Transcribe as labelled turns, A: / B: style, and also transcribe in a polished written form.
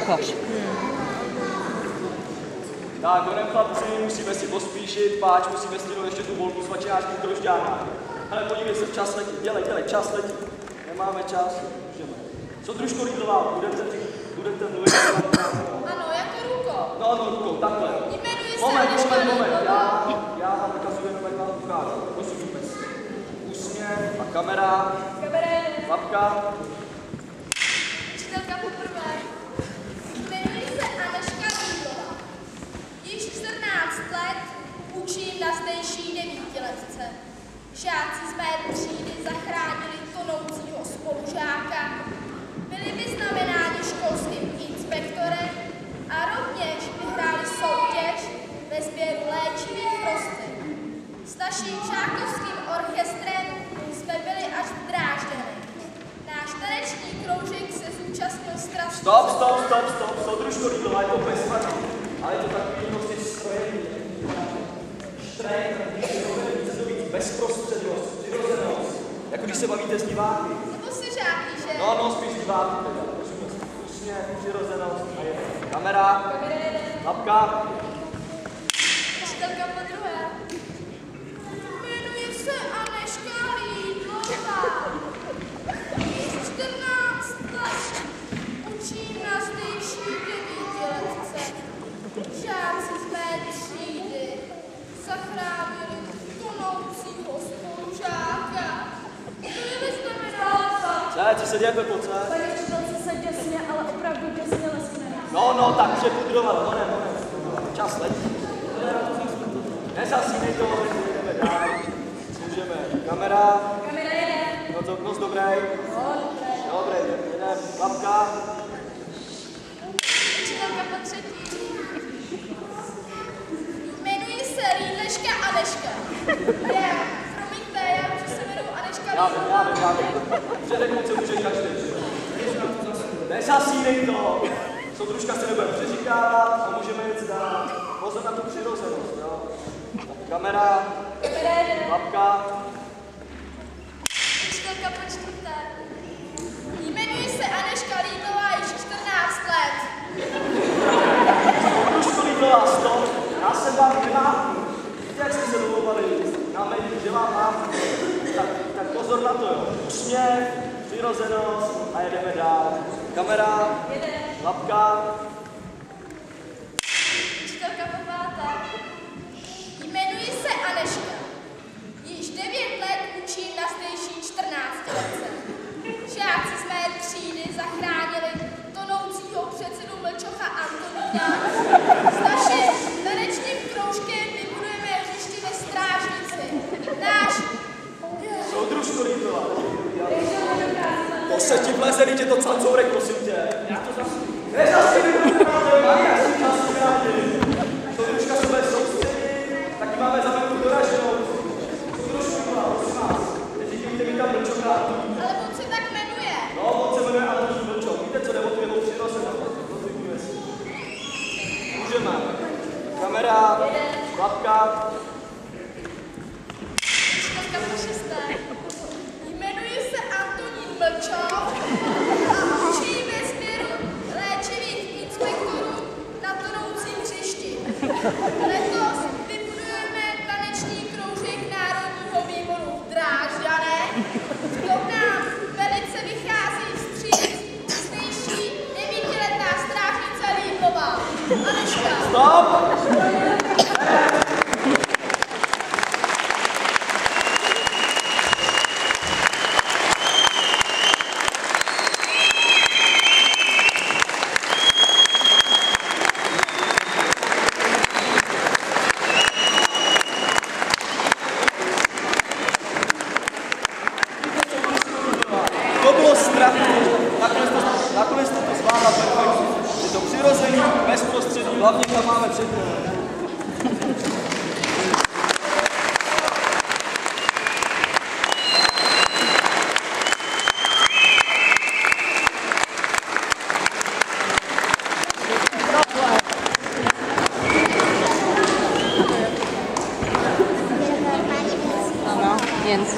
A: kuchař.
B: Tak, honem chlapci, musíme si pospíšit, páč, musíme stihnout ještě tu volbu s vačinářským Drožďánem. Hele, podívej se, čas letí, dělej, čas letí. Nemáme čas, můžeme. Co Družko Lidlová, budete mluvit?
C: Ano, jako ruko.
B: No, rukou, takhle.
C: Jmenuji se
B: Moment,
C: Lidlová.
B: já vám ukazuji jenom, jak vám ukážu. Posudíme si. Úsměv a kamera. Lapka.
C: Učitelka poprvé. Jmenuji se Anežka Lidlová. Již 14 let učím na zdejší devítiletce. Žáci z mé třídy zachránili tonoucího spolužáka, byli vyznamenáni školským inspektorem a rovněž vyhráli soutěž ve sběru léčivých rostlin. S naším žákovským orchestrem jsme byli až v Drážďanech. Náš taneční kroužek se zúčastnil strašně.
B: Stop, Družko Lidlová, je to bezvadný. Ale je to takový prostě strojení. Bezprostřednost, přirozenost. Jako když se bavíte s diváky.
C: Nebo se žáky, že?
B: No, spíš diváky teda. Úsměv, přirozenost. A je kamera. Lapka.
C: Učitelka podruhé. Jmenuji se Anežka Lidlová. Již 14 let učím na zdejší devítiletce. Žáci z mé třídy zachránili tonoucího spolužáka. Byli vyznamenáni.
B: Co se děje, Pepo, co?
D: Paní učitelce se děsně, ale opravdu děsně leskne.
B: No, tak přepudroval, honem. Čas letí. Nezasínej to, jdeme dál. Můžeme. Kamera.
D: Kamera jede.
B: No to moc dobrý. Dobrý, jdeme. Lapka.
C: Učitelka po třetí. Jmenuji se Lídleška Anežka. Promiňte, já už se jmenuji Anežka Lídlová.
B: Já vím. Předeknout se může každý. Nezasínej to. Soudružka se nebude přeříkávat a můžeme jít dál. Pozor na tu přirozenost, jo. Kamera. Lapka.
C: Učitelka po čtvrté. Jmenuji se Anežka Lídlová již 14 let.
B: Soudružko Lidlová, stop. Já jsem vám vymáhnul. Víte, jak jsme se domluvali na médiu, že vám mám. Tak pozor na to, jo. Úsměv, přirozenost a jedeme dál. Kamera. Lapka.
C: Učitelka po páté. Jmenuji se Anežka. Již 9 let učím na zdejší 14letce. Žáci z mé třídy zachránili tonoucího předsedu Mlčocha Antonína. S naším tanečním kroužkem vybudujeme hřiště ve Strážnici. Náš...
B: Soudružko Lidlová. To se ti vleze, je to cancourek, prosím tě. Já to zase... Nezasínej to, já si čas rádi. Soudružka se bude soustředit, taky máme zametku doraženou. Soudružko Lidlová, prosím vás. Neříkejte mi tam Mlčocha Antonína.
C: Ale on se tak jmenuje.
B: No, on se jmenuje Antonín Mlčok. Víte, co jde o tu jeho přirozenost? Rozumíme si. Můžeme. Kamera, lapka.
C: Učitelka po šesté. Jmenuji se Antonín Mlčok a učím ve sběru léčivých inspektorů na tonoucím hřišti. Letos vybudujeme taneční kroužek Národního výboru v Drážďanech. To nám velice vychází vstříc zdejší 9letá strážnice Lídlová. Anežka.
B: Stop! To bylo strašné. Nakonec to zvládla perfektně. Je to přirozený, bezprostřední, hlavně tam máme předmět.
A: Ano, jen si